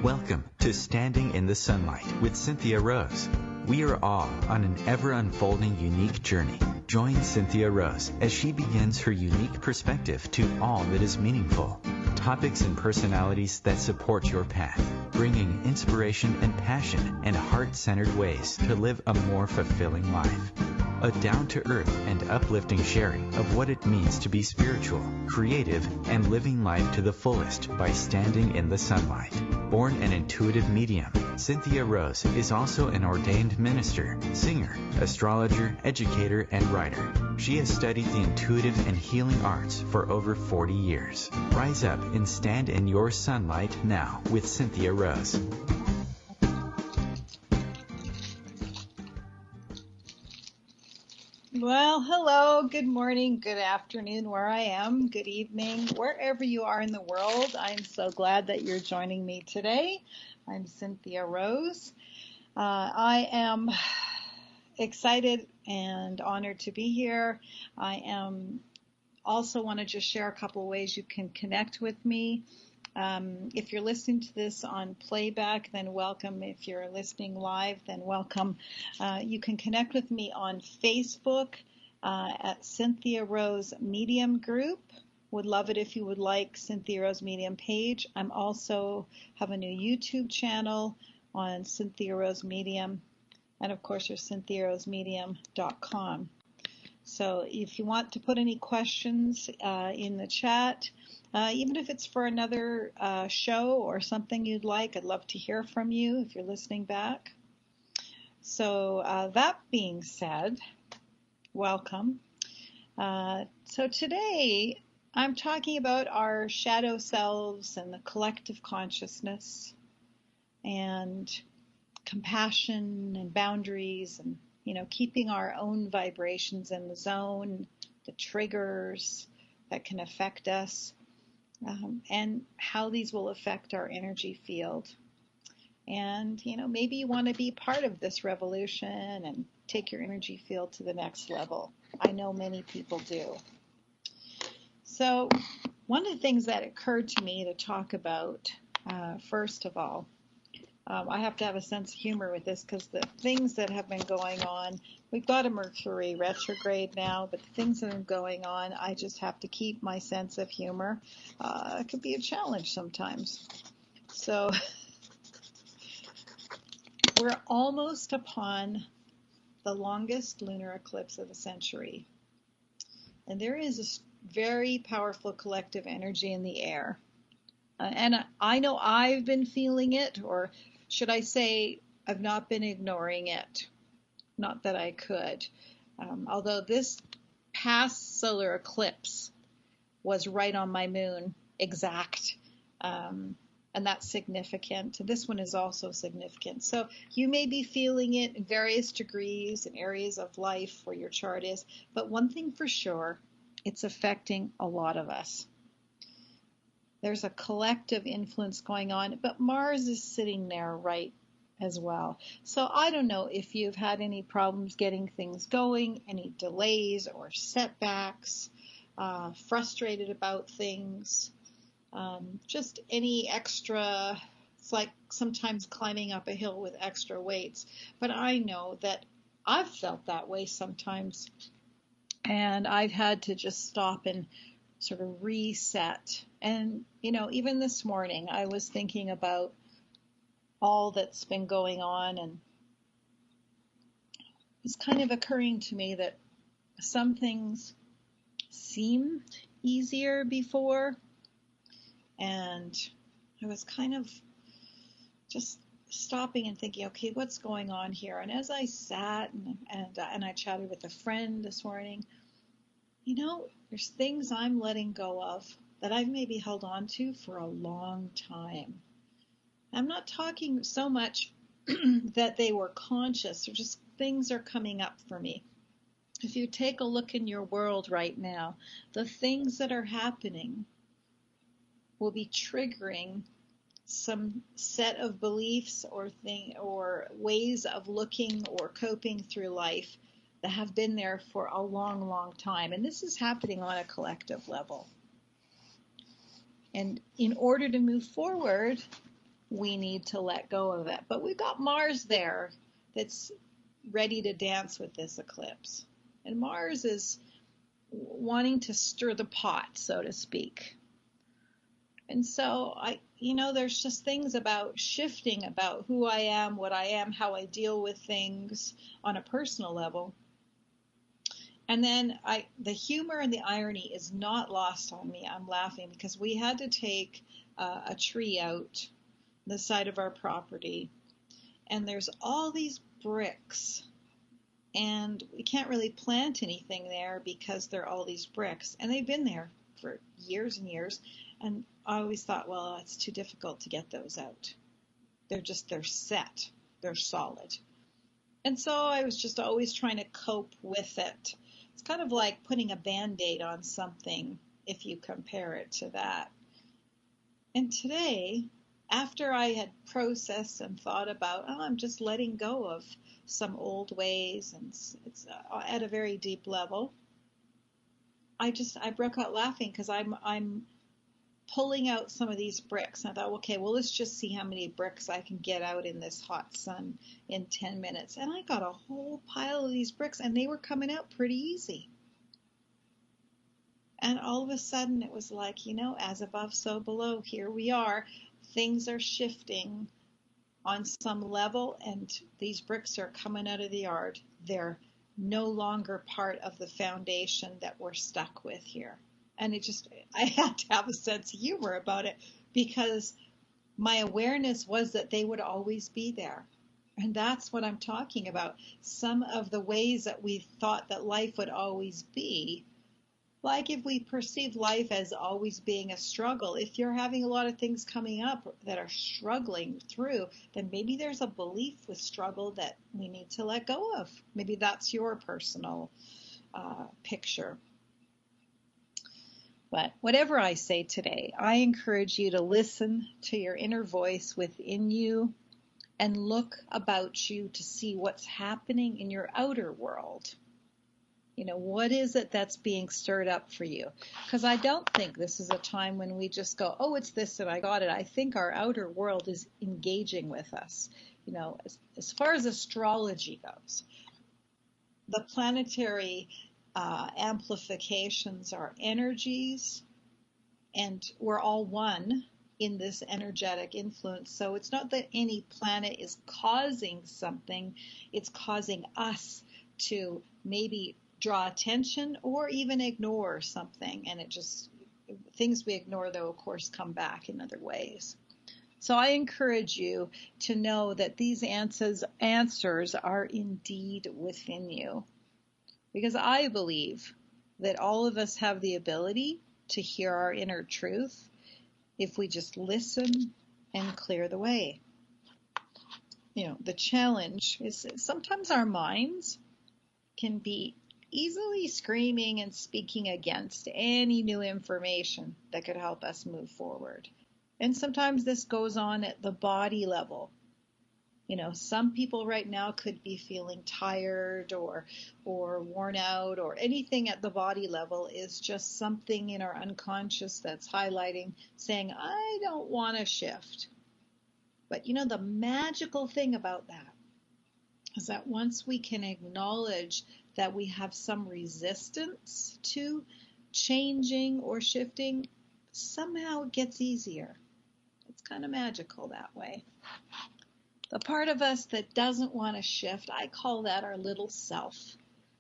Welcome to Standing in the Sunlight with Cynthia Rose. We are all on an ever-unfolding unique journey. Join Cynthia Rose as she begins her unique perspective to all that is meaningful. Topics and personalities that support your path, bringing inspiration and passion and heart-centered ways to live a more fulfilling life. A down-to-earth and uplifting sharing of what it means to be spiritual, creative, and living life to the fullest by standing in the sunlight. Born an intuitive medium, Cynthia Rose is also an ordained minister, singer, astrologer, educator, and writer. She has studied the intuitive and healing arts for over 40 years. Rise up and stand in your sunlight now with Cynthia Rose. Well, hello, good morning, good afternoon, where I am, good evening, wherever you are in the world. I'm so glad that you're joining me today. I'm Cynthia Rose. I am excited and honored to be here. I am also want to just share a couple ways you can connect with me. If you're listening to this on playback, then welcome. If you're listening live, then welcome. You can connect with me on Facebook at Cynthia Rose Medium group. Would love it if you would like Cynthia Rose Medium page. I'm also have a new YouTube channel on Cynthia Rose Medium, and of course, there's CynthiaRoseMedium.com. So if you want to put any questions in the chat, even if it's for another show or something you'd like, I'd love to hear from you if you're listening back. So that being said, welcome. So today I'm talking about our shadow selves and the collective consciousness and compassion and boundaries and, keeping our own vibrations in the zone, the triggers that can affect us. And how these will affect our energy field. And, maybe you want to be part of this revolution and take your energy field to the next level. I know many people do. So one of the things that occurred to me to talk about, first of all, I have to have a sense of humor with this because the things that have been going on, we've got a Mercury retrograde now, but the things that are going on, I just have to keep my sense of humor. It could be a challenge sometimes. So we're almost upon the longest lunar eclipse of the century. And there is a very powerful collective energy in the air. And I know I've been feeling it, or should I say, I've not been ignoring it. Not that I could. Although this past solar eclipse was right on my moon, exact. And that's significant. This one is also significant. So you may be feeling it in various degrees and areas of life where your chart is. But one thing for sure, it's affecting a lot of us. There's a collective influence going on, but Mars is sitting there right as well. So I don't know if you've had any problems getting things going, any delays or setbacks, frustrated about things, just any extra, it's like sometimes climbing up a hill with extra weights. But I know that I've felt that way sometimes, and I've had to just stop and sort of reset. And, even this morning, I was thinking about all that's been going on, and it's kind of occurring to me that some things seemed easier before, and I was kind of just stopping and thinking, okay, what's going on here? And as I sat and I chatted with a friend this morning, there's things I'm letting go of that I've maybe held on to for a long time. I'm not talking so much that they were conscious, or just things are coming up for me. If you take a look in your world right now, the things that are happening will be triggering some set of beliefs or ways of looking or coping through life that have been there for a long, long time. And this is happening on a collective level. And in order to move forward, we need to let go of it. But we've got Mars there that's ready to dance with this eclipse. And Mars is wanting to stir the pot, so to speak. And so there's just things about shifting about who I am, what I am, how I deal with things on a personal level. And then the humor and the irony is not lost on me. I'm laughing because we had to take a tree out the side of our property, and there's all these bricks, and we can't really plant anything there because there are all these bricks, and they've been there for years and years. And I always thought, well, it's too difficult to get those out. They're set. They're solid. And so I was just always trying to cope with it. It's kind of like putting a Band-Aid on something if you compare it to that. And today, after I had processed and thought about, I'm just letting go of some old ways, and it's at a very deep level, I broke out laughing because I'm pulling out some of these bricks. And I thought, okay, well, let's just see how many bricks I can get out in this hot sun in 10 minutes. And I got a whole pile of these bricks, and they were coming out pretty easy. And all of a sudden, it was like, as above, so below. Here we are. Things are shifting on some level, and these bricks are coming out of the yard. They're no longer part of the foundation that we're stuck with here. And I had to have a sense of humor about it because my awareness was that they would always be there. And that's what I'm talking about. Some of the ways that we thought that life would always be, like if we perceive life as always being a struggle, if you're having a lot of things coming up that are struggling through, then maybe there's a belief with struggle that we need to let go of. Maybe that's your personal picture. But whatever I say today, I encourage you to listen to your inner voice within you and look about you to see what's happening in your outer world. What is it that's being stirred up for you? Because I don't think this is a time when we just go, oh, it's this and I got it. I think our outer world is engaging with us. As far as astrology goes, the planetary amplifications are energies, and we're all one in this energetic influence. So it's not that any planet is causing something, it's causing us to maybe draw attention or even ignore something, and things we ignore, though, of course, come back in other ways. So I encourage you to know that these answers are indeed within you. Because I believe that all of us have the ability to hear our inner truth if we just listen and clear the way. The challenge is sometimes our minds can be easily screaming and speaking against any new information that could help us move forward. And sometimes this goes on at the body level. Some people right now could be feeling tired or worn out, or anything at the body level is just something in our unconscious that's highlighting, saying, I don't want to shift. But the magical thing about that is that once we can acknowledge that we have some resistance to changing or shifting, somehow it gets easier. It's kind of magical that way. The part of us that doesn't want to shift, I call that our little self.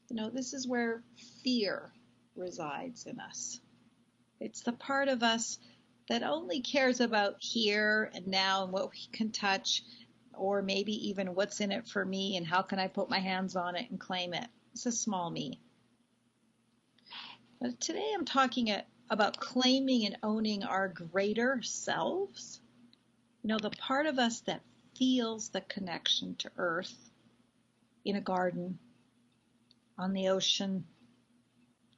This is where fear resides in us. It's the part of us that only cares about here and now and what we can touch, or maybe even what's in it for me and how can I put my hands on it and claim it. It's a small me. But today I'm talking about claiming and owning our greater selves. The part of us that feels the connection to earth, in a garden, on the ocean,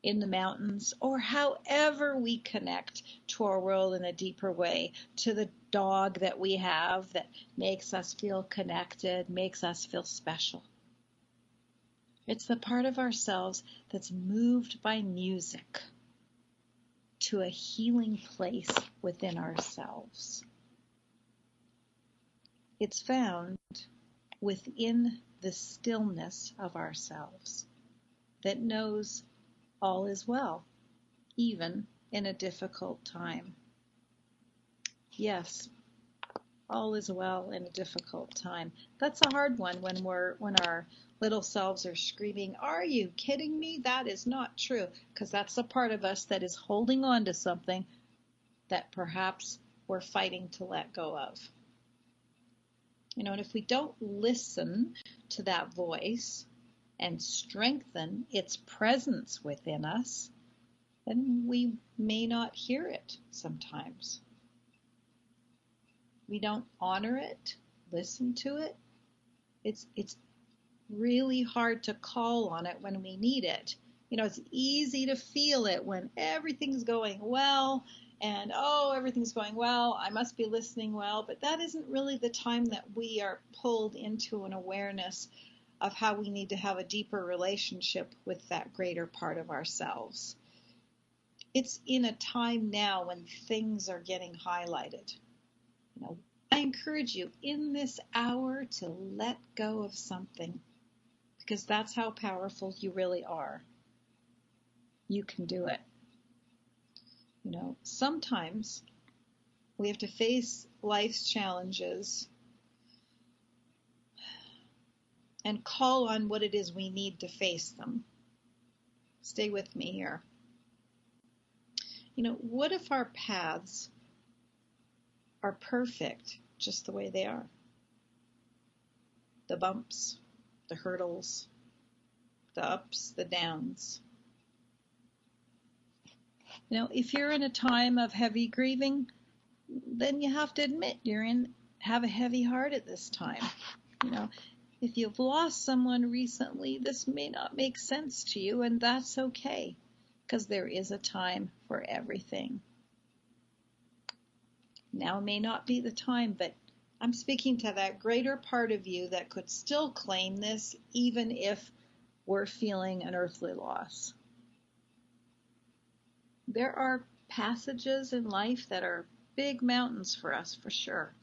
in the mountains, or however we connect to our world in a deeper way, to the dog that we have that makes us feel connected, makes us feel special. It's the part of ourselves that's moved by music to a healing place within ourselves. It's found within the stillness of ourselves that knows all is well, even in a difficult time. Yes, all is well in a difficult time. That's a hard one when our little selves are screaming, "Are you kidding me? That is not true," because that's the part of us that is holding on to something that perhaps we're fighting to let go of. And if we don't listen to that voice and strengthen its presence within us, then we may not hear it sometimes. We don't honor it, listen to it. It's really hard to call on it when we need it. It's easy to feel it when everything's going well and, everything's going well, I must be listening well, but that isn't really the time that we are pulled into an awareness of how we need to have a deeper relationship with that greater part of ourselves. It's in a time now when things are getting highlighted. I encourage you in this hour to let go of something, because that's how powerful you really are. You can do it. Sometimes we have to face life's challenges and call on what it is we need to face them. Stay with me here. What if our paths are perfect just the way they are? The bumps, the hurdles, the ups, the downs. If you're in a time of heavy grieving, then you have to admit have a heavy heart at this time. If you've lost someone recently, this may not make sense to you, and that's okay, because there is a time for everything. Now may not be the time, but I'm speaking to that greater part of you that could still claim this, even if we're feeling an earthly loss. There are passages in life that are big mountains for us, for sure.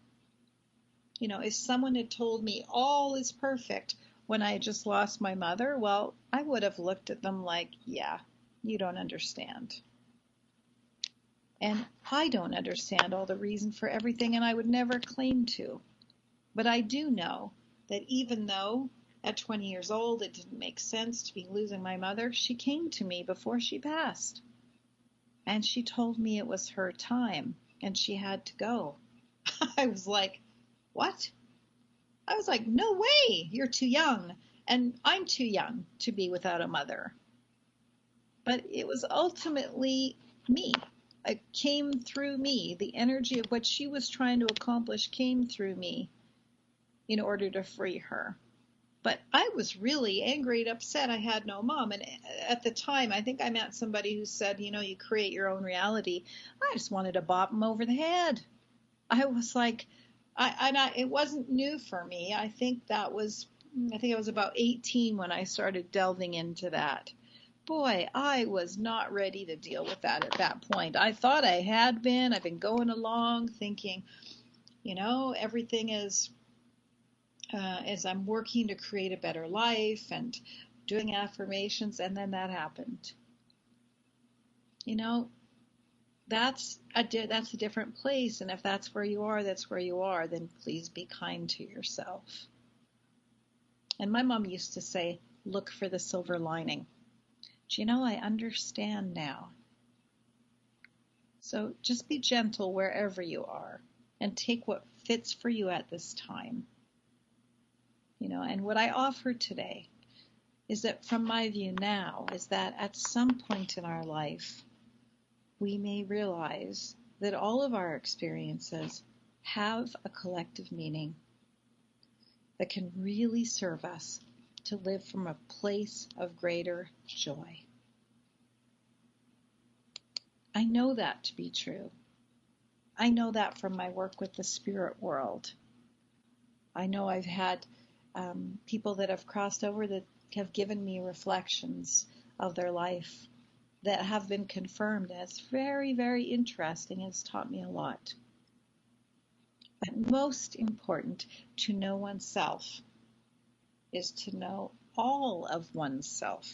If someone had told me all is perfect when I just lost my mother, well, I would have looked at them like, yeah, you don't understand. And I don't understand all the reason for everything, and I would never claim to. But I do know that even though at 20 years old it didn't make sense to be losing my mother, she came to me before she passed. And she told me it was her time and she had to go. I was like, what? I was like, no way, you're too young. And I'm too young to be without a mother. But it was ultimately me. It came through me. The energy of what she was trying to accomplish came through me in order to free her. But I was really angry and upset I had no mom. And at the time, I think I met somebody who said, you create your own reality. I just wanted to bop him over the head. I was like, it wasn't new for me. I think I was about 18 when I started delving into that. Boy, I was not ready to deal with that at that point. I thought I had been. I've been going along thinking, everything is as I'm working to create a better life and doing affirmations, and then that happened. That's a different place, and if that's where you are, that's where you are, then please be kind to yourself. And my mom used to say, look for the silver lining. But I understand now. So just be gentle wherever you are and take what fits for you at this time. And what I offer today is that from my view now is that at some point in our life, we may realize that all of our experiences have a collective meaning that can really serve us to live from a place of greater joy. I know that to be true. I know that from my work with the spirit world. I know I've had people that have crossed over that have given me reflections of their life that have been confirmed. And it's very, very interesting. It's taught me a lot. But most important, to know oneself is to know all of oneself.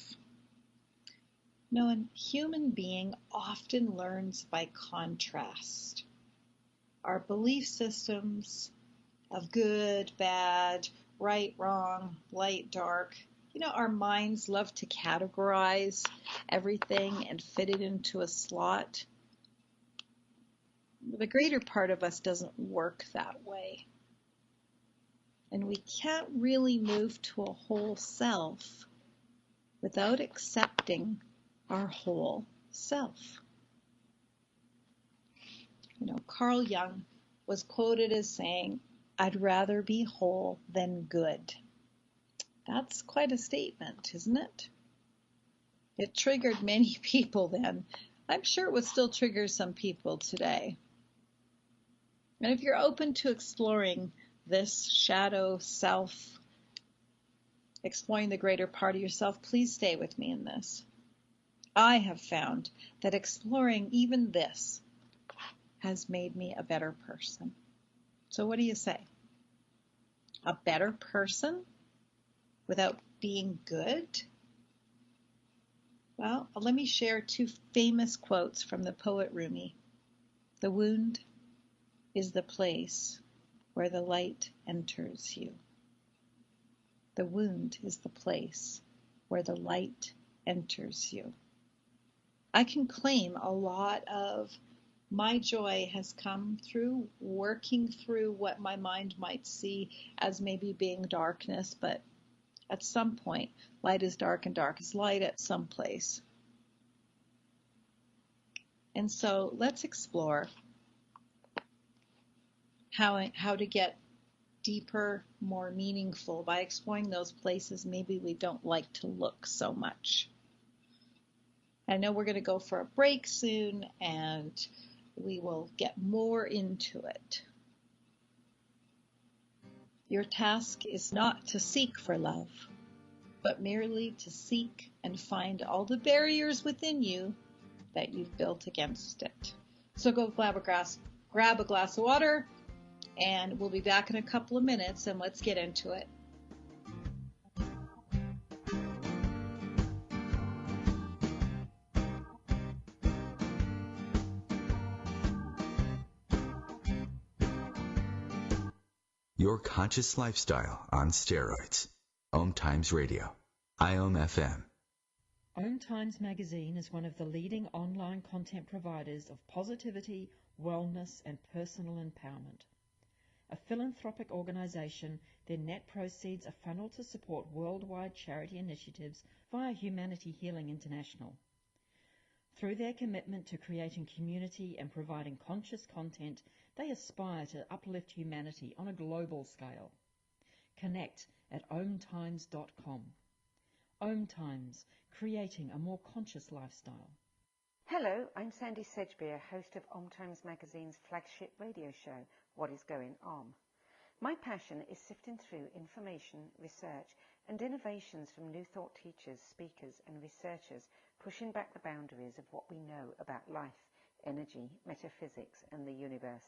No, a human being often learns by contrast. Our belief systems of good, bad, right, wrong, light, dark, our minds love to categorize everything and fit it into a slot. The greater part of us doesn't work that way. And we can't really move to a whole self without accepting our whole self. Carl Jung was quoted as saying, "I'd rather be whole than good." That's quite a statement, isn't it? It triggered many people then. I'm sure it would still trigger some people today. And if you're open to exploring this shadow self, exploring the greater part of yourself, please stay with me in this. I have found that exploring even this has made me a better person. So what do you say? A better person without being good? Well, let me share two famous quotes from the poet Rumi. "The wound is the place where the light enters you." The wound is the place where the light enters you. I can claim a lot of my joy has come through working through what my mind might see as maybe being darkness, but at some point, light is dark and dark is light at some place. And so let's explore how to get deeper, more meaningful by exploring those places maybe we don't like to look so much. I know we're going to go for a break soon, and we will get more into it. Your task is not to seek for love, but merely to seek and find all the barriers within you that you've built against it. So go grab a glass of water, and we'll be back in a couple of minutes, and let's get into it. Your conscious lifestyle on steroids. OMTimes Radio. IOM FM. OMTimes magazine is one of the leading online content providers of positivity, wellness, and personal empowerment. A philanthropic organization, their net proceeds are funneled to support worldwide charity initiatives via Humanity Healing International. Through their commitment to creating community and providing conscious content, they aspire to uplift humanity on a global scale. Connect at omtimes.com. OMTimes, creating a more conscious lifestyle. Hello, I'm Sandy Sedgbeer, host of OMTimes Magazine's flagship radio show, What is Going On. My passion is sifting through information, research, and innovations from new thought teachers, speakers, and researchers, pushing back the boundaries of what we know about life, energy, metaphysics, and the universe.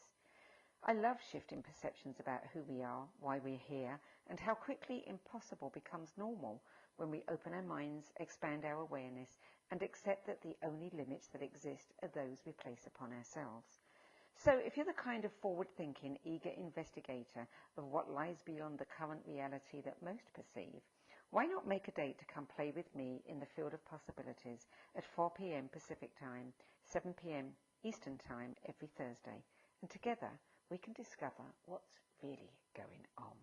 I love shifting perceptions about who we are, why we're here, and how quickly impossible becomes normal when we open our minds, expand our awareness, and accept that the only limits that exist are those we place upon ourselves. So if you're the kind of forward-thinking, eager investigator of what lies beyond the current reality that most perceive, why not make a date to come play with me in the field of possibilities at 4 p.m. Pacific Time, 7 p.m. Eastern Time every Thursday, and together we can discover what's really going on.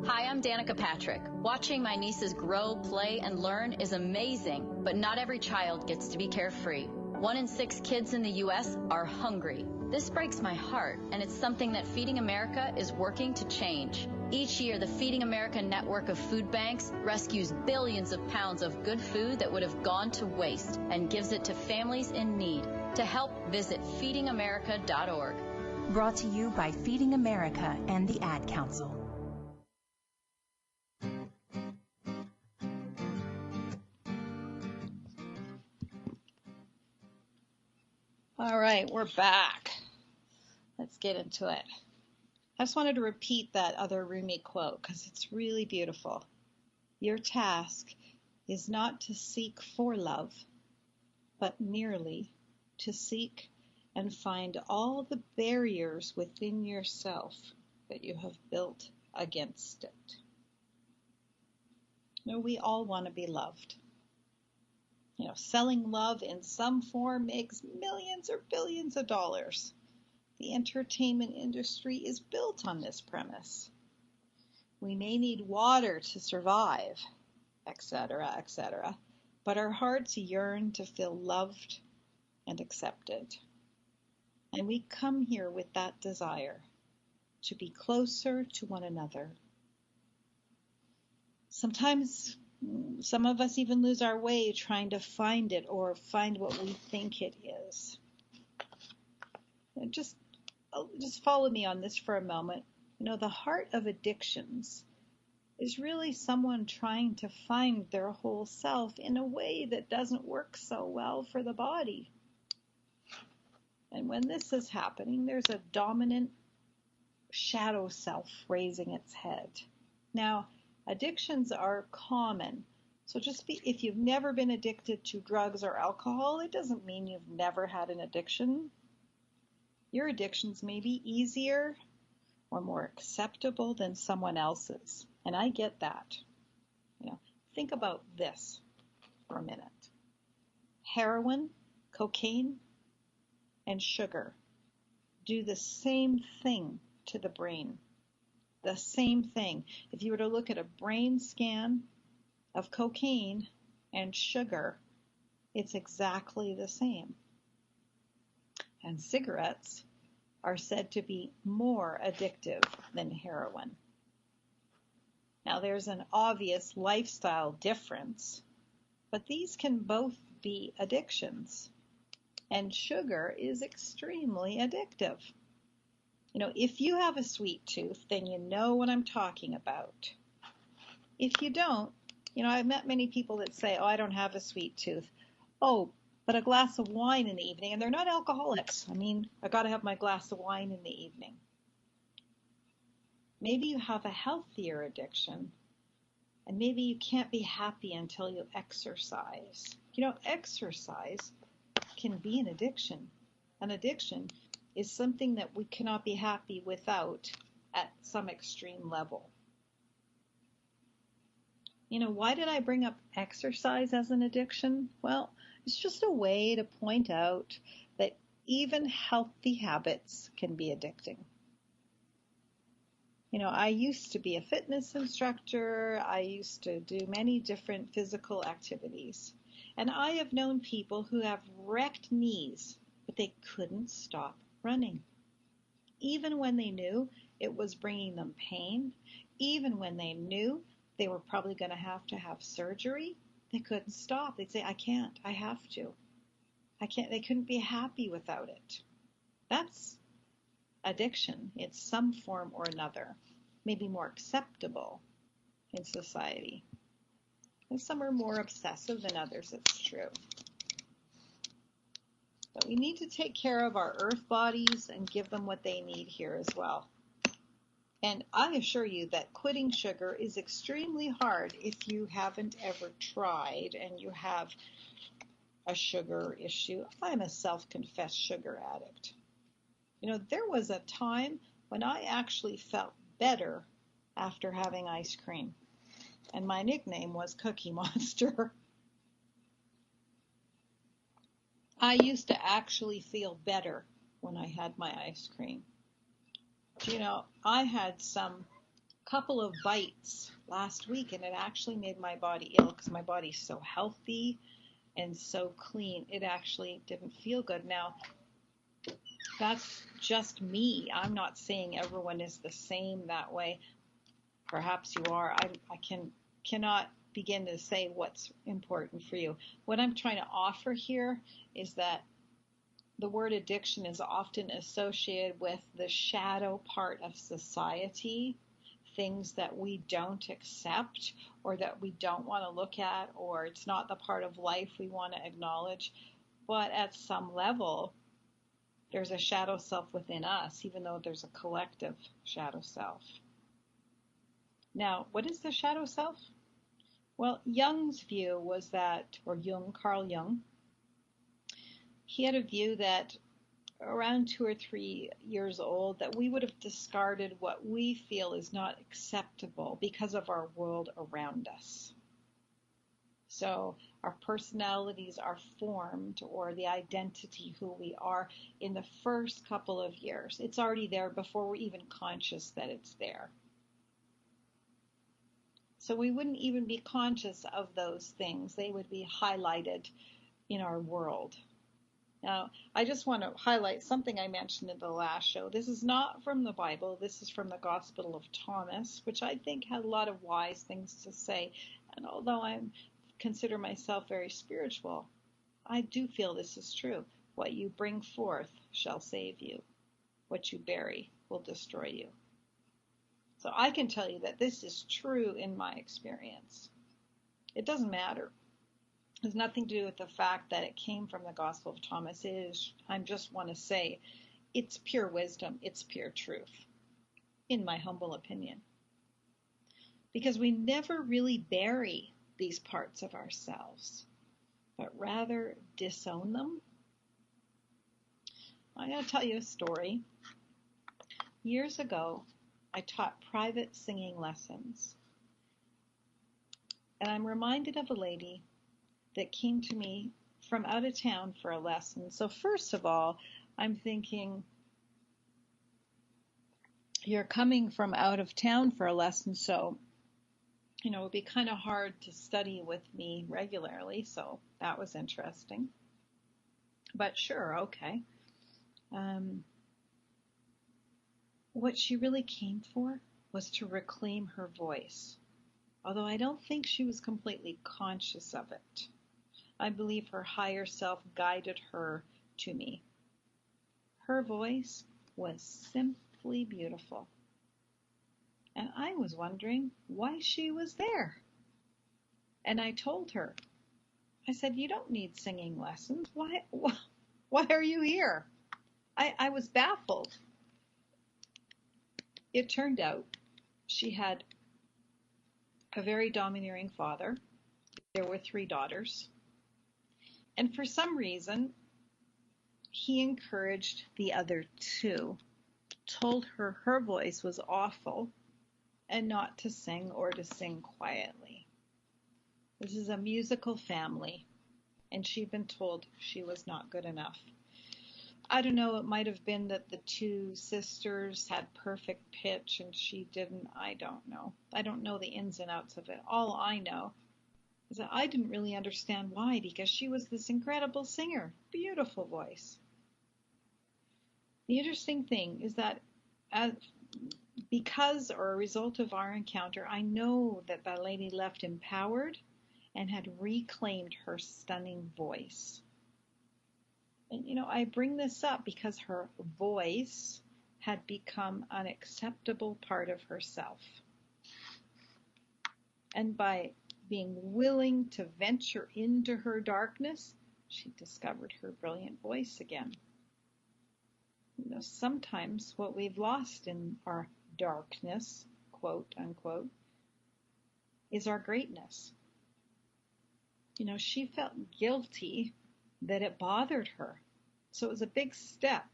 Hi, I'm Danica Patrick. Watching my nieces grow, play, and learn is amazing, but not every child gets to be carefree. 1 in 6 kids in the U.S. are hungry. This breaks my heart, and it's something that Feeding America is working to change. Each year, the Feeding America network of food banks rescues billions of pounds of good food that would have gone to waste and gives it to families in need. To help, visit feedingamerica.org. Brought to you by Feeding America and the Ad Council. All right, we're back. Let's get into it. I just wanted to repeat that other Rumi quote because it's really beautiful. Your task is not to seek for love, but merely to seek and find all the barriers within yourself that you have built against it. We all want to be loved. Selling love in some form makes millions or billions of dollars. The entertainment industry is built on this premise. We may need water to survive, etc., etc., but our hearts yearn to feel loved and accepted. And we come here with that desire to be closer to one another. Sometimes some of us even lose our way trying to find it or find what we think it is. And just follow me on this for a moment. The heart of addictions is really someone trying to find their whole self in a way that doesn't work so well for the body. And when this is happening, there's a dominant shadow self raising its head. Now, addictions are common. So if you've never been addicted to drugs or alcohol, it doesn't mean you've never had an addiction. Your addictions may be easier or more acceptable than someone else's. And I get that. Think about this for a minute. Heroin, cocaine, and sugar do the same thing to the brain. The same thing. If you were to look at a brain scan of cocaine and sugar, it's exactly the same. And cigarettes are said to be more addictive than heroin. Now, there's an obvious lifestyle difference, but these can both be addictions. And sugar is extremely addictive. If you have a sweet tooth, then you know what I'm talking about. If you don't, I've met many people that say, I don't have a sweet tooth. Oh, but a glass of wine in the evening, and they're not alcoholics. I got to have my glass of wine in the evening. Maybe you have a healthier addiction, and maybe you can't be happy until you exercise. Exercise can be an addiction. An addiction is something that we cannot be happy without at some extreme level. Why did I bring up exercise as an addiction? Well, it's just a way to point out that even healthy habits can be addicting. I used to be a fitness instructor. I used to do many different physical activities. And I have known people who have wrecked knees, but they couldn't stop running. Even when they knew it was bringing them pain, even when they knew they were probably going to have surgery, they couldn't stop. They'd say, I can't, I have to. I can't. They couldn't be happy without it. That's addiction in some form or another, maybe more acceptable in society. And some are more obsessive than others, it's true. But we need to take care of our earth bodies and give them what they need here as well. And I assure you that quitting sugar is extremely hard if you haven't ever tried and you have a sugar issue. I'm a self-confessed sugar addict. There was a time when I actually felt better after having ice cream. And my nickname was Cookie Monster. I used to actually feel better when I had my ice cream. I had some couple of bites last week, and it actually made my body ill because my body's so healthy and so clean. It actually didn't feel good. Now, that's just me. I'm not saying everyone is the same that way. Perhaps you are. I cannot begin to say what's important for you. What I'm trying to offer here is that the word addiction is often associated with the shadow part of society, things that we don't accept or that we don't want to look at, or it's not the part of life we want to acknowledge. But at some level, There's a shadow self within us, even though there's a collective shadow self. Now, what is the shadow self? Well, Jung's view was that, or Carl Jung, he had a view that around 2 or 3 years old, that we would have discarded what we feel is not acceptable because of our world around us. So our personalities are formed, or the identity, who we are, in the first couple of years. It's already there before we're even conscious that it's there. So we wouldn't even be conscious of those things. They would be highlighted in our world. Now, I just want to highlight something I mentioned in the last show. This is not from the Bible. This is from the Gospel of Thomas, which I think had a lot of wise things to say. And although I consider myself very spiritual, I do feel this is true. What you bring forth shall save you. What you bury will destroy you. So I can tell you that this is true in my experience. It doesn't matter. It has nothing to do with the fact that it came from the Gospel of Thomas. I just want to say, it's pure wisdom. It's pure truth, in my humble opinion. Because we never really bury these parts of ourselves, but rather disown them. I'm going to tell you a story. Years ago, I taught private singing lessons. And I'm reminded of a lady that came to me from out of town for a lesson. So first of all, I'm thinking, you're coming from out of town for a lesson, so it would be kind of hard to study with me regularly. So that was interesting. But sure, okay. What she really came for was to reclaim her voice, although I don't think she was completely conscious of it. I believe her higher self guided her to me. Her voice was simply beautiful. And I was wondering why she was there. And I told her, I said, you don't need singing lessons. Why are you here? I was baffled. It turned out she had a very domineering father. There were 3 daughters. And for some reason, he encouraged the other 2, told her her voice was awful and not to sing, or to sing quietly. This is a musical family, and she'd been told she was not good enough. I don't know, it might have been that the 2 sisters had perfect pitch and she didn't. I don't know. I don't know the ins and outs of it. All I know is that I didn't really understand why, because she was this incredible singer, beautiful voice. The interesting thing is that because, or a result of our encounter, I know that that lady left empowered and had reclaimed her stunning voice. And I bring this up because her voice had become an acceptable part of herself. And by being willing to venture into her darkness, she discovered her brilliant voice again. Sometimes what we've lost in our darkness, quote unquote, is our greatness. She felt guilty that it bothered her. So it was a big step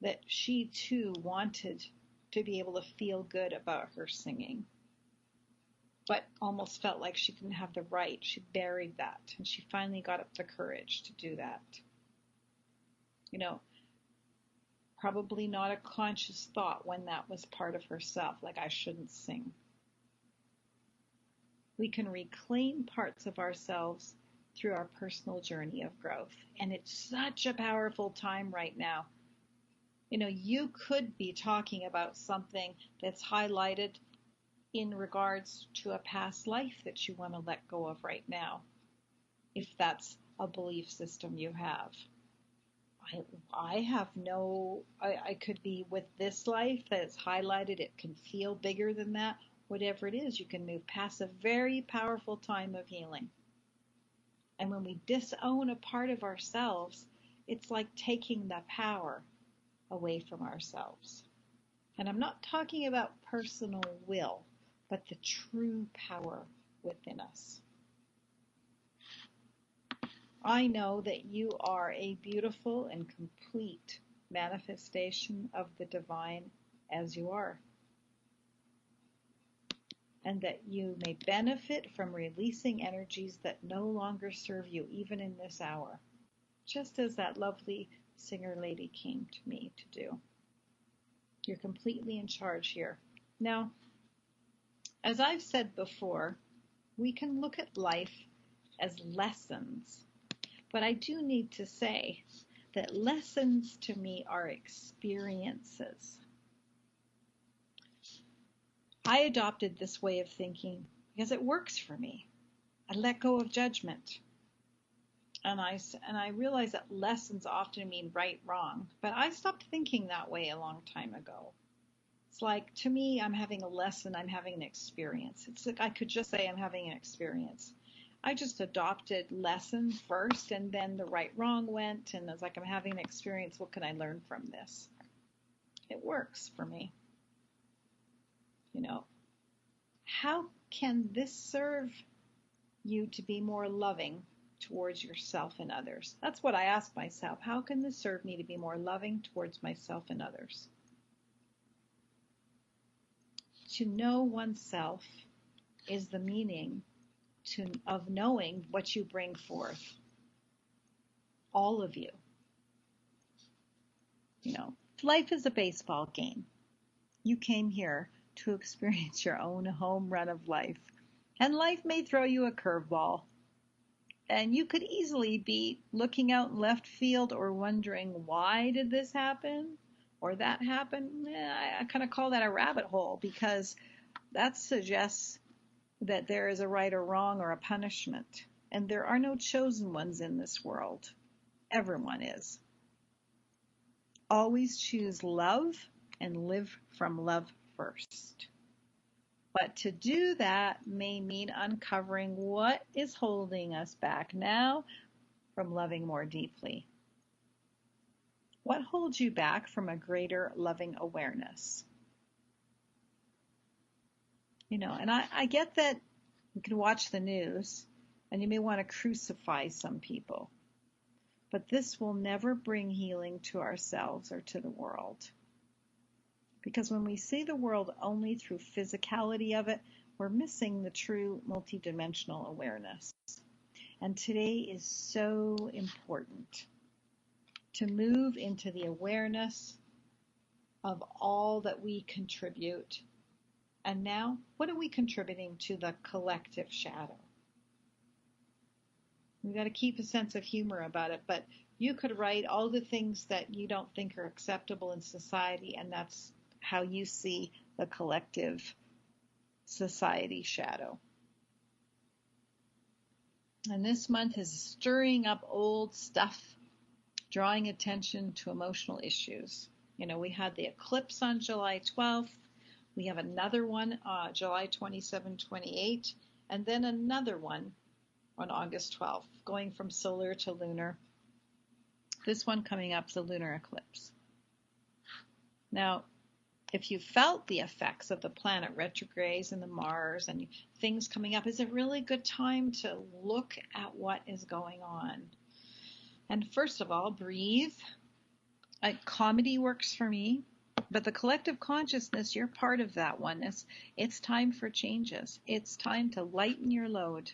that she too wanted to be able to feel good about her singing, but almost felt like she didn't have the right. She buried that, and she finally got up the courage to do that. Probably not a conscious thought when that was part of herself, like I shouldn't sing. We can reclaim parts of ourselves through our personal journey of growth. And it's such a powerful time right now. You could be talking about something that's highlighted in regards to a past life that you want to let go of right now, if that's a belief system you have. I could be with this life that's highlighted. It can feel bigger than that. Whatever it is, you can move past a very powerful time of healing. And when we disown a part of ourselves, it's like taking the power away from ourselves. And I'm not talking about personal will, but the true power within us. I know that you are a beautiful and complete manifestation of the divine as you are, and that you may benefit from releasing energies that no longer serve you, even in this hour, just as that lovely singer lady came to me to do. You're completely in charge here. Now, as I've said before, we can look at life as lessons, but I do need to say that lessons to me are experiences. I adopted this way of thinking because it works for me. I let go of judgment. And I realize that lessons often mean right, wrong, but I stopped thinking that way a long time ago. It's like, to me, I'm having a lesson, I'm having an experience. It's like I could just say I'm having an experience. I just adopted lesson first, and then the right, wrong went, and it's like I'm having an experience. What can I learn from this? It works for me. How can this serve you to be more loving towards yourself and others? That's what I ask myself. How can this serve me to be more loving towards myself and others? To know oneself is the meaning of knowing what you bring forth. All of you. Life is a baseball game. You came here to experience your own home run of life. And life may throw you a curveball. And you could easily be looking out in left field or wondering, why did this happen? Or that happen? I kind of call that a rabbit hole, because that suggests that there is a right or wrong or a punishment. And there are no chosen ones in this world. Everyone is. Always choose love and live from love first. But to do that may mean uncovering what is holding us back now from loving more deeply. What holds you back from a greater loving awareness? And I get that you can watch the news and you may want to crucify some people. But this will never bring healing to ourselves or to the world. Because when we see the world only through physicality of it, we're missing the true multidimensional awareness. And today is so important to move into the awareness of all that we contribute. And now, what are we contributing to the collective shadow? We've got to keep a sense of humor about it, but you could write all the things that you don't think are acceptable in society, and that's how you see the collective society shadow. And this month is stirring up old stuff, drawing attention to emotional issues. We had the eclipse on July 12th. We have another one, July 27, 28, and then another one on August 12th, going from solar to lunar. This one coming up, the lunar eclipse. Now, if you felt the effects of the planet retrogrades and the Mars and things coming up, is it really a good time to look at what is going on? And first of all, breathe. Comedy works for me, but the collective consciousness, you're part of that oneness. It's time for changes. It's time to lighten your load.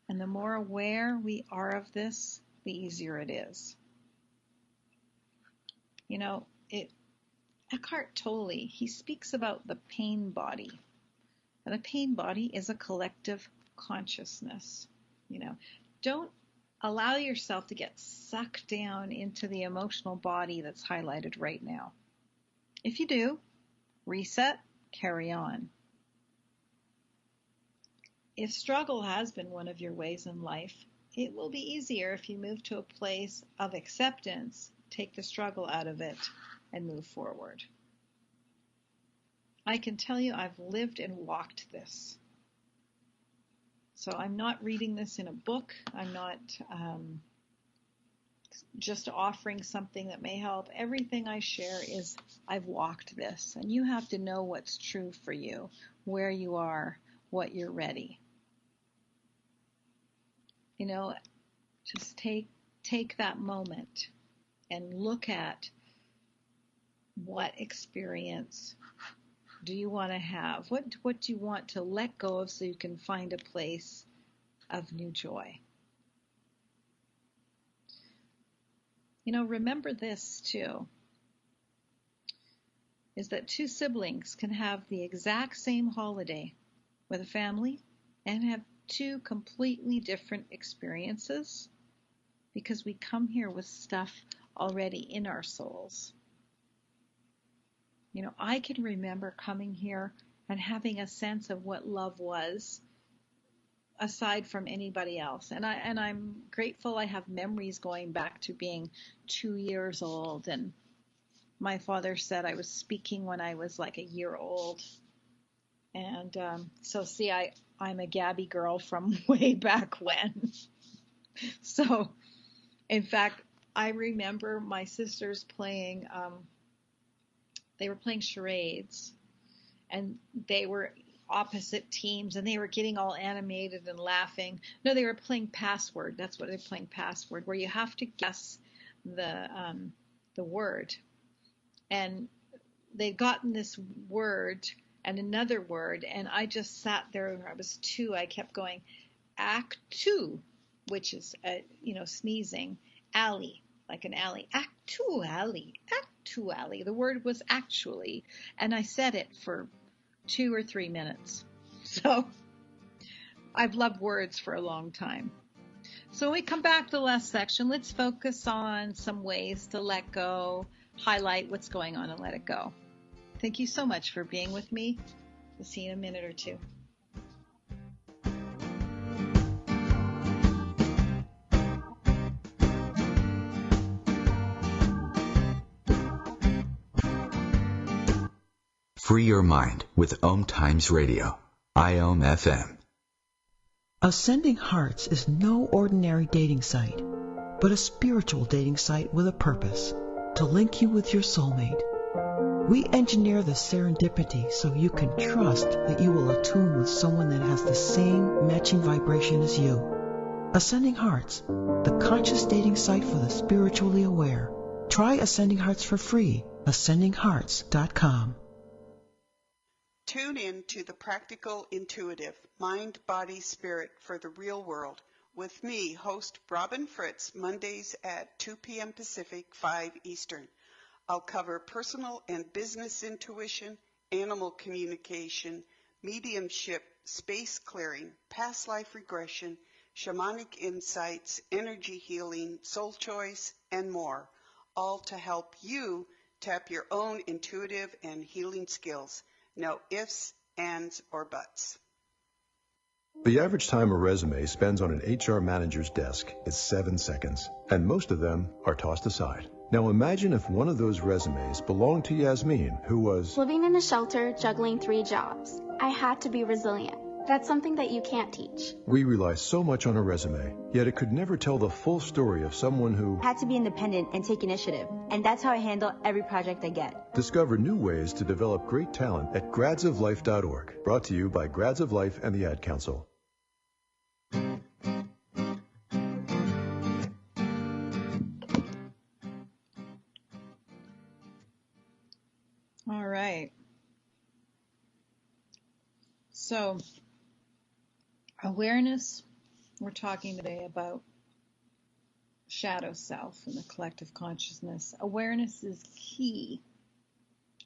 And the more aware we are of this, the easier it is. Eckhart Tolle, he speaks about the pain body. And the pain body is a collective consciousness. Don't allow yourself to get sucked down into the emotional body that's highlighted right now. If you do, reset, carry on. If struggle has been one of your ways in life, it will be easier if you move to a place of acceptance, take the struggle out of it, and move forward. I can tell you I've lived and walked this. So I'm not reading this in a book. I'm not just offering something that may help. Everything I share is I've walked this, and you have to know what's true for you, where you are, what you're ready. You know, just take that moment and look at what experience do you want to have? What do you want to let go of so you can find a place of new joy? You know, remember this too, is that two siblings can have the exact same holiday with a family and have two completely different experiences because we come here with stuff already in our souls. You know, I can remember coming here and having a sense of what love was aside from anybody else. And I'm grateful I have memories going back to being 2 years old. And my father said I was speaking when I was like a year old. And so see, I'm a Gabby girl from way back when. So, in fact, I remember my sisters playing, they were playing charades, and they were opposite teams, and they were getting all animated and laughing. No, they were playing password. That's what they're playing, password, where you have to guess the word. And they'd gotten this word and another word, and I just sat there. I was 2. I kept going, act 2, which is, sneezing, alley, like an alley, act 2 alley, act 2 alley. The word was actually, and I said it for 2 or 3 minutes. So I've loved words for a long time. So when we come back to the last section, let's focus on some ways to let go, highlight what's going on and let it go. Thank you so much for being with me. We'll see you in a minute or two. Free your mind with OMTimes Radio, IOM FM. Ascending Hearts is no ordinary dating site, but a spiritual dating site with a purpose, to link you with your soulmate. We engineer the serendipity so you can trust that you will attune with someone that has the same matching vibration as you. Ascending Hearts, the conscious dating site for the spiritually aware. Try Ascending Hearts for free, ascendinghearts.com. Tune in to the Practical Intuitive, Mind, Body, Spirit for the Real World with me, host Robin Fritz, Mondays at 2 p.m. Pacific, 5 Eastern. I'll cover personal and business intuition, animal communication, mediumship, space clearing, past life regression, shamanic insights, energy healing, soul choice, and more, all to help you tap your own intuitive and healing skills. No ifs, ands, or buts. The average time a resume spends on an HR manager's desk is 7 seconds, and most of them are tossed aside. Now imagine if one of those resumes belonged to Yasmin, who was living in a shelter, juggling 3 jobs. I had to be resilient. That's something that you can't teach. We rely so much on a resume, yet it could never tell the full story of someone who had to be independent and take initiative. And that's how I handle every project I get. Discover new ways to develop great talent at gradsoflife.org. Brought to you by Grads of Life and the Ad Council. All right. So, awareness, we're talking today about shadow self and the collective consciousness. Awareness is key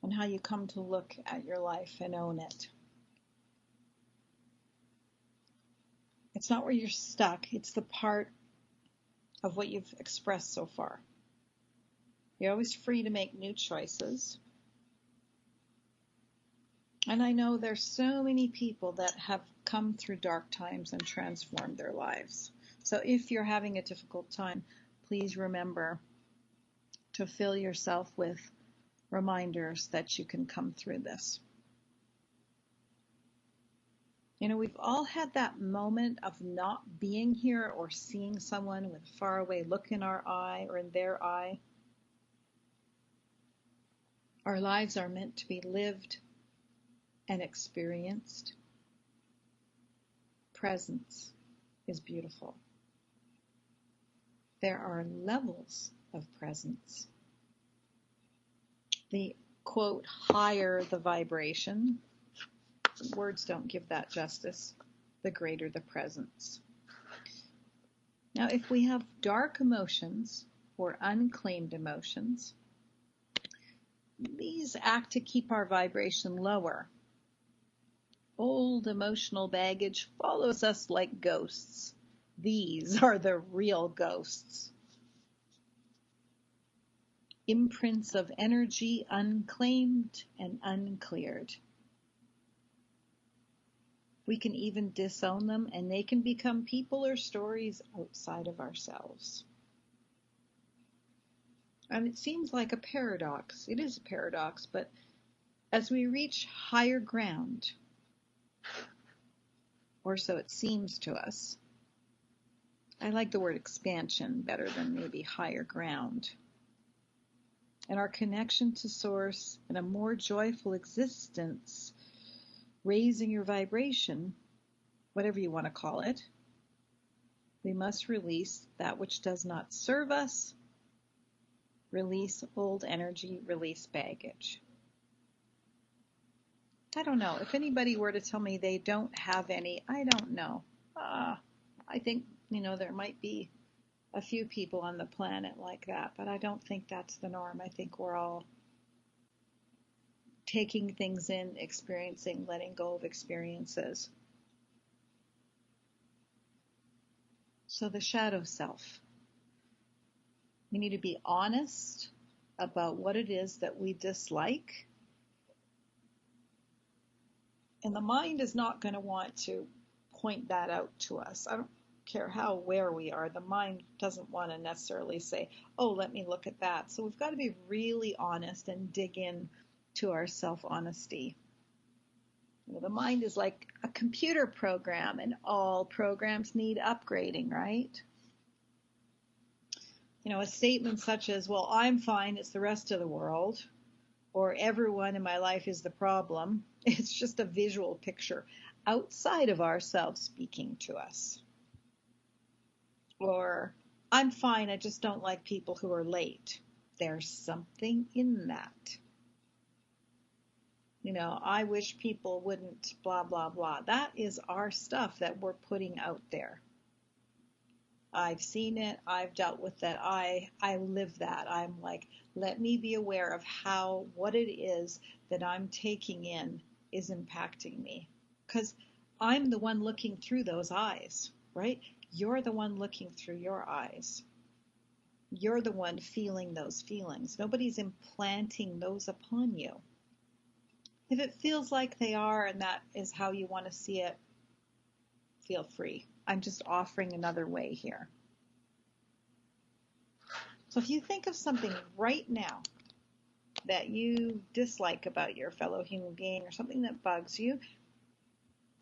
on how you come to look at your life and own it. It's not where you're stuck, it's the part of what you've expressed so far. You're always free to make new choices. And I know there's so many people that have come through dark times and transformed their lives. So if you're having a difficult time, please remember to fill yourself with reminders that you can come through this. You know, we've all had that moment of not being here or seeing someone with a faraway look in our eye or in their eye. Our lives are meant to be lived and experienced. Presence is beautiful. There are levels of presence. The quote, higher the vibration, words don't give that justice, the greater the presence. Now, if we have dark emotions or unclaimed emotions, these act to keep our vibration lower. Old emotional baggage follows us like ghosts. These are the real ghosts. Imprints of energy unclaimed and uncleared. We can even disown them, and they can become people or stories outside of ourselves. And it seems like a paradox. It is a paradox, but as we reach higher ground, or so it seems to us, I like the word expansion better than maybe higher ground. And our connection to Source and a more joyful existence, raising your vibration, whatever you want to call it, we must release that which does not serve us, release old energy, release baggage. I don't know. If anybody were to tell me they don't have any, I don't know. I think, there might be a few people on the planet like that, but I don't think that's the norm. I think we're all taking things in, experiencing, letting go of experiences. So the shadow self. We need to be honest about what it is that we dislike. And the mind is not going to want to point that out to us. I don't care how aware we are. The mind doesn't want to necessarily say, oh, let me look at that. So we've got to be really honest and dig in to our self-honesty. The mind is like a computer program, and all programs need upgrading, right? A statement such as, well, I'm fine, it's the rest of the world, or everyone in my life is the problem. It's just a visual picture outside of ourselves speaking to us. Or, I'm fine, I just don't like people who are late. There's something in that. I wish people wouldn't blah, blah, blah. That is our stuff that we're putting out there. I've seen it. I've dealt with it. I live that. I'm like, let me be aware of what it is that I'm taking in is impacting me. Because I'm the one looking through those eyes, right? You're the one looking through your eyes. You're the one feeling those feelings. Nobody's implanting those upon you. If it feels like they are and that is how you want to see it, feel free. I'm just offering another way here. So if you think of something right now that you dislike about your fellow human being or something that bugs you,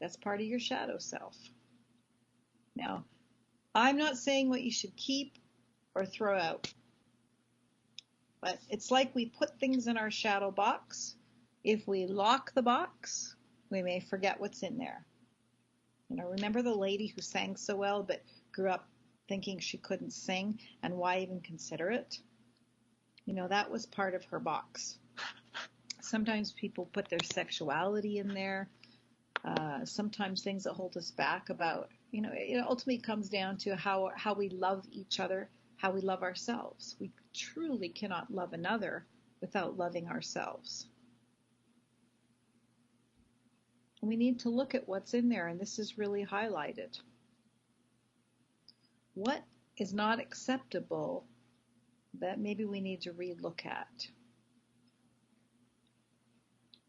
that's part of your shadow self. Now, I'm not saying what you should keep or throw out, but it's like we put things in our shadow box. If we lock the box, we may forget what's in there. Remember the lady who sang so well but grew up thinking she couldn't sing, and why even consider it? That was part of her box. Sometimes people put their sexuality in there. Sometimes things that hold us back about, it ultimately comes down to how we love each other, how we love ourselves. We truly cannot love another without loving ourselves. We need to look at what's in there, and this is really highlighted. What is not acceptable that maybe we need to relook at?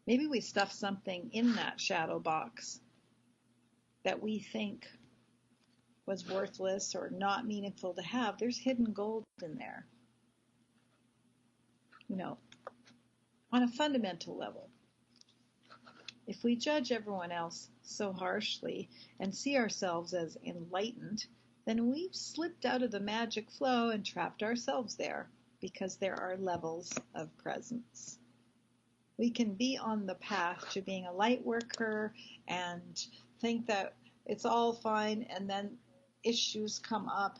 Maybe we stuff something in that shadow box that we think was worthless or not meaningful to have. There's hidden gold in there. On a fundamental level. If we judge everyone else so harshly and see ourselves as enlightened, then we've slipped out of the magic flow and trapped ourselves there, because there are levels of presence. We can be on the path to being a light worker and think that it's all fine, and then issues come up.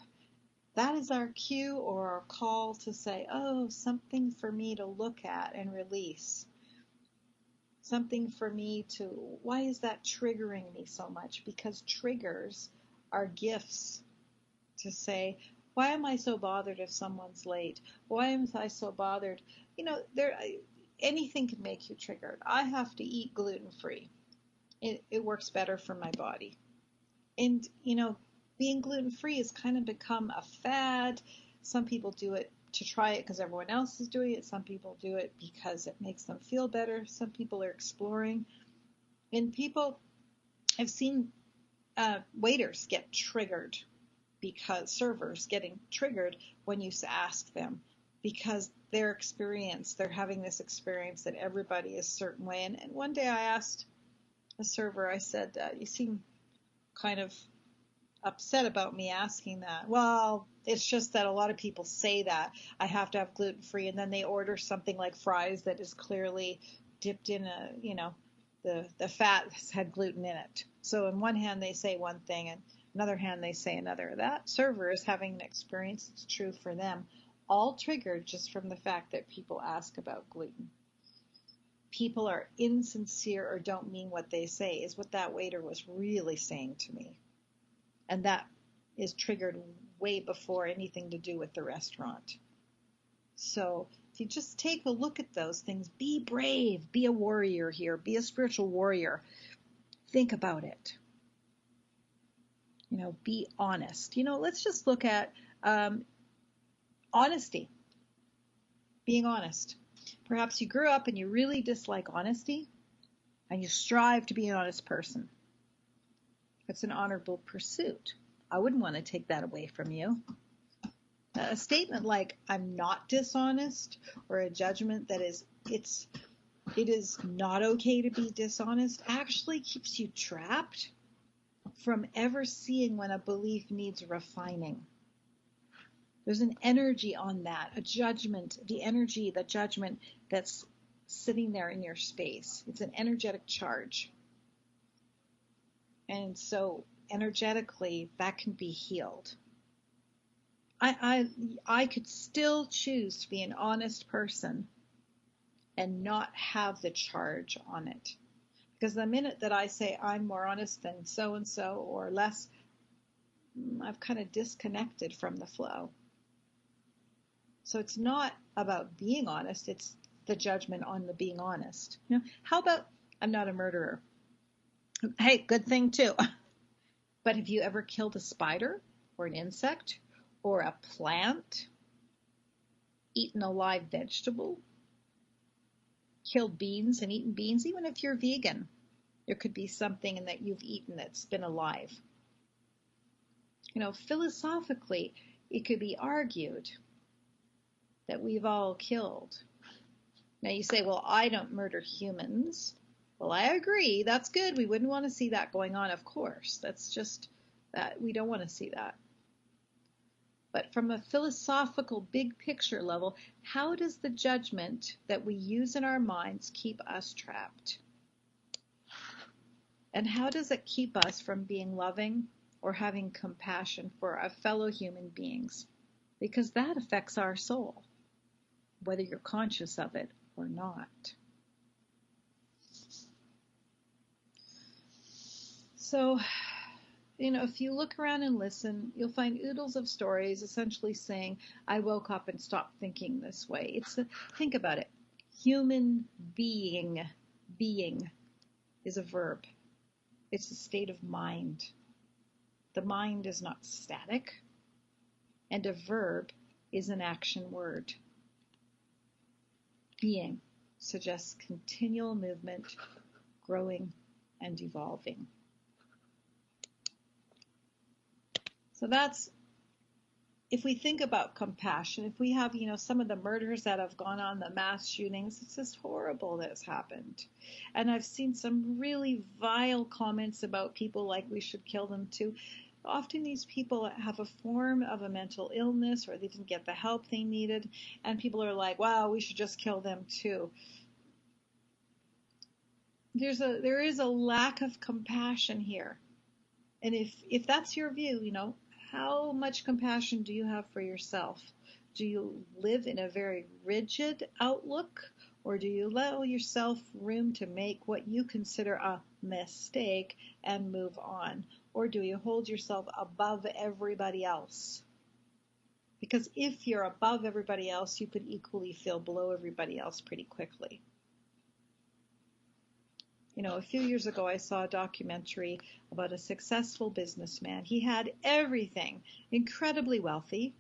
That is our cue or our call to say, oh, something for me to look at and release. Something for me to, why is that triggering me so much? Because triggers are gifts to say, why am I so bothered if someone's late? Why am I so bothered? Anything can make you triggered. I have to eat gluten-free. It works better for my body. And, being gluten-free has kind of become a fad. Some people do it to try it because everyone else is doing it. Some people do it because it makes them feel better. Some people are exploring. And I've seen waiters get triggered, because servers getting triggered when you ask them, because they're having this experience that everybody is a certain way. And one day I asked a server, I said, you seem kind of upset about me asking that. Well, it's just that a lot of people say that I have to have gluten-free, and then they order something like fries that is clearly dipped in the fat has had gluten in it. So in one hand they say one thing, and another hand they say another. That server is having an experience that's true for them, all triggered just from the fact that people ask about gluten. People are insincere or don't mean what they say, is what that waiter was really saying to me. And that is triggered way before anything to do with the restaurant. So if you just take a look at those things, be brave, be a warrior here, be a spiritual warrior. Think about it. Be honest. Let's just look at honesty. Being honest. Perhaps you grew up and you really dislike honesty, and you strive to be an honest person. It's an honorable pursuit. I wouldn't want to take that away from you. A statement like, I'm not dishonest, or a judgment that it is not okay to be dishonest, actually keeps you trapped from ever seeing when a belief needs refining. There's an energy on that, a judgment, the judgment that's sitting there in your space. It's an energetic charge. And so energetically, that can be healed. I could still choose to be an honest person and not have the charge on it. Because the minute that I say I'm more honest than so-and-so or less, I've kind of disconnected from the flow. So it's not about being honest, it's the judgment on the being honest. How about I'm not a murderer? Hey, good thing too. But have you ever killed a spider or an insect or a plant? Eaten a live vegetable? Killed beans and eaten beans? Even if you're vegan, there could be something in that you've eaten that's been alive. Philosophically, it could be argued that we've all killed. Now you say, well, I don't murder humans. Well, I agree. That's good. We wouldn't want to see that going on, of course. That's just that we don't want to see that. But from a philosophical big picture level, how does the judgment that we use in our minds keep us trapped? And how does it keep us from being loving or having compassion for our fellow human beings? Because that affects our soul, whether you're conscious of it or not. So, if you look around and listen, you'll find oodles of stories essentially saying, I woke up and stopped thinking this way. Think about it. Human being is a verb. It's a state of mind. The mind is not static, and a verb is an action word. Being suggests continual movement, growing, and evolving. So that's if we think about compassion, if we have, some of the murders that have gone on, the mass shootings, it's just horrible that has happened. And I've seen some really vile comments about people like we should kill them too. Often these people have a form of a mental illness, or they didn't get the help they needed, and people are like, wow, we should just kill them too. There is a lack of compassion here. And if that's your view, how much compassion do you have for yourself? Do you live in a very rigid outlook, or do you allow yourself room to make what you consider a mistake and move on? Or do you hold yourself above everybody else? Because if you're above everybody else, you could equally feel below everybody else pretty quickly. A few years ago, I saw a documentary about a successful businessman. He had everything, incredibly wealthy,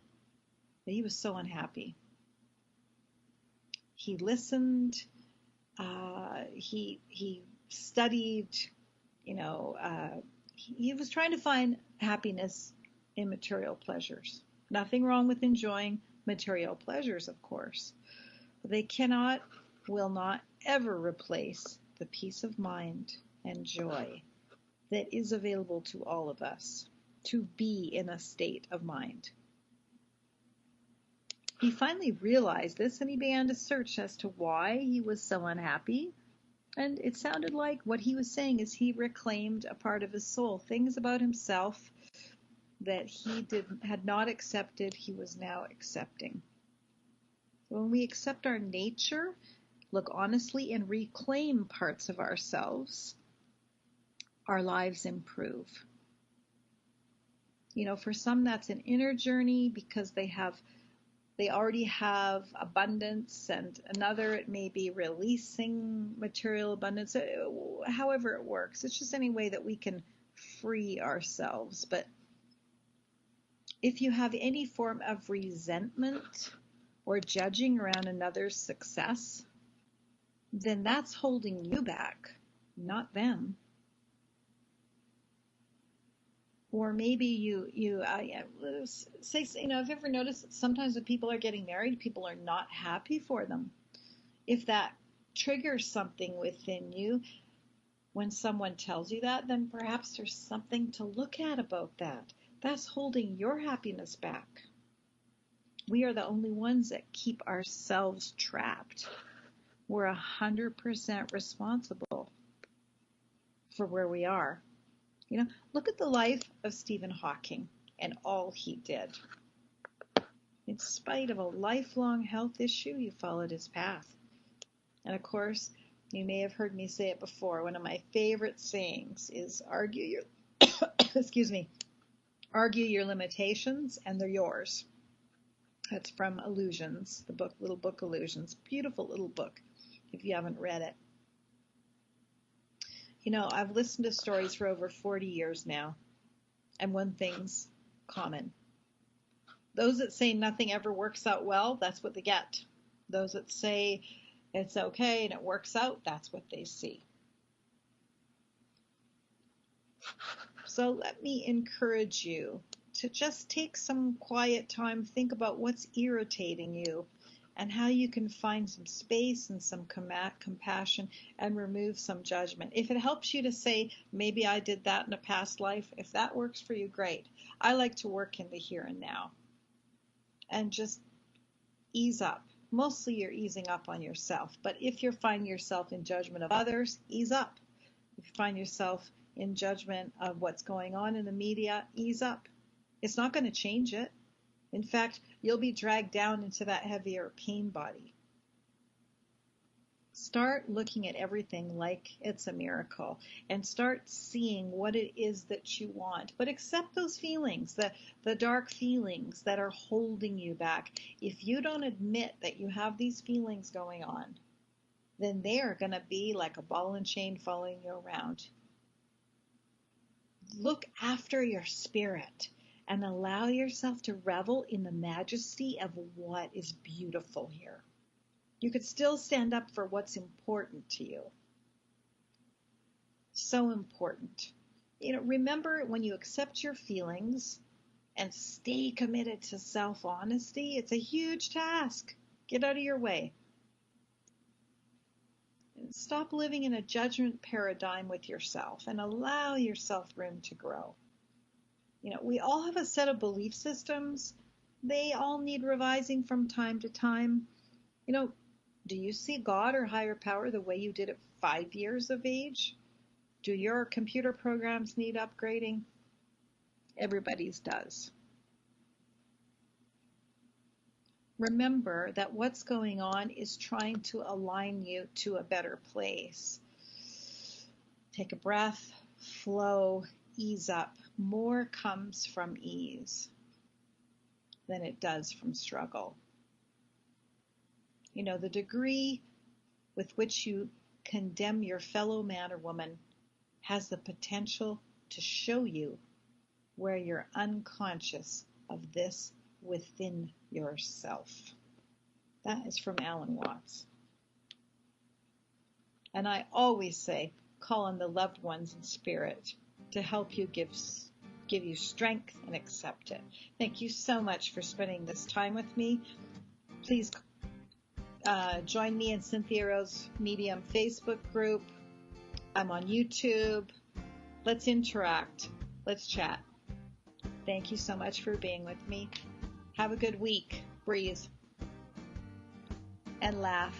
but he was so unhappy. He listened, he studied, he was trying to find happiness in material pleasures. Nothing wrong with enjoying material pleasures, of course. But they cannot, will not ever replace the peace of mind and joy that is available to all of us to be in a state of mind. He finally realized this, and he began to search as to why he was so unhappy. And it sounded like what he was saying is he reclaimed a part of his soul, things about himself that he had not accepted, he was now accepting. When we accept our nature, look honestly, and reclaim parts of ourselves, our lives improve. For some that's an inner journey because they already have abundance, and another it may be releasing material abundance. However it works, it's just any way that we can free ourselves. But if you have any form of resentment or judging around another's success, then that's holding you back, not them. Or maybe you say, I've ever noticed that sometimes when people are getting married, people are not happy for them. If that triggers something within you, when someone tells you that, then perhaps there's something to look at about that. That's holding your happiness back. We are the only ones that keep ourselves trapped. We're 100% responsible for where we are. Look at the life of Stephen Hawking and all he did. In spite of a lifelong health issue, he followed his path. And of course, you may have heard me say it before. One of my favorite sayings is argue your argue your limitations and they're yours. That's from Illusions, the little book Illusions. Beautiful little book if you haven't read it. I've listened to stories for over 40 years now, and one thing's common. Those that say nothing ever works out well, that's what they get. Those that say it's okay and it works out, that's what they see. So let me encourage you to just take some quiet time, think about what's irritating you, and how you can find some space and some compassion and remove some judgment. If it helps you to say, maybe I did that in a past life, if that works for you, great. I like to work in the here and now and just ease up. Mostly you're easing up on yourself, but if you're finding yourself in judgment of others, ease up. If you find yourself in judgment of what's going on in the media, ease up. It's not going to change it. In fact, you'll be dragged down into that heavier pain body. Start looking at everything like it's a miracle and start seeing what it is that you want. But accept those feelings, the dark feelings that are holding you back. If you don't admit that you have these feelings going on, then they are going to be like a ball and chain following you around. Look after your spirit and allow yourself to revel in the majesty of what is beautiful here. You could still stand up for what's important to you. So important. Remember when you accept your feelings, and stay committed to self-honesty. It's a huge task. Get out of your way. And stop living in a judgment paradigm with yourself and allow yourself room to grow. We all have a set of belief systems. They all need revising from time to time. Do you see God or higher power the way you did at 5 years of age? Do your computer programs need upgrading? Everybody's does. Remember that what's going on is trying to align you to a better place. Take a breath, flow, ease up. More comes from ease than it does from struggle. The degree with which you condemn your fellow man or woman has the potential to show you where you're unconscious of this within yourself. That is from Alan Watts. And I always say, call on the loved ones in spirit to help you give you strength and accept it. Thank you so much for spending this time with me. Please join me in Cynthia Rose Medium Facebook group. I'm on YouTube. Let's interact. Let's chat. Thank you so much for being with me. Have a good week. Breathe. And laugh.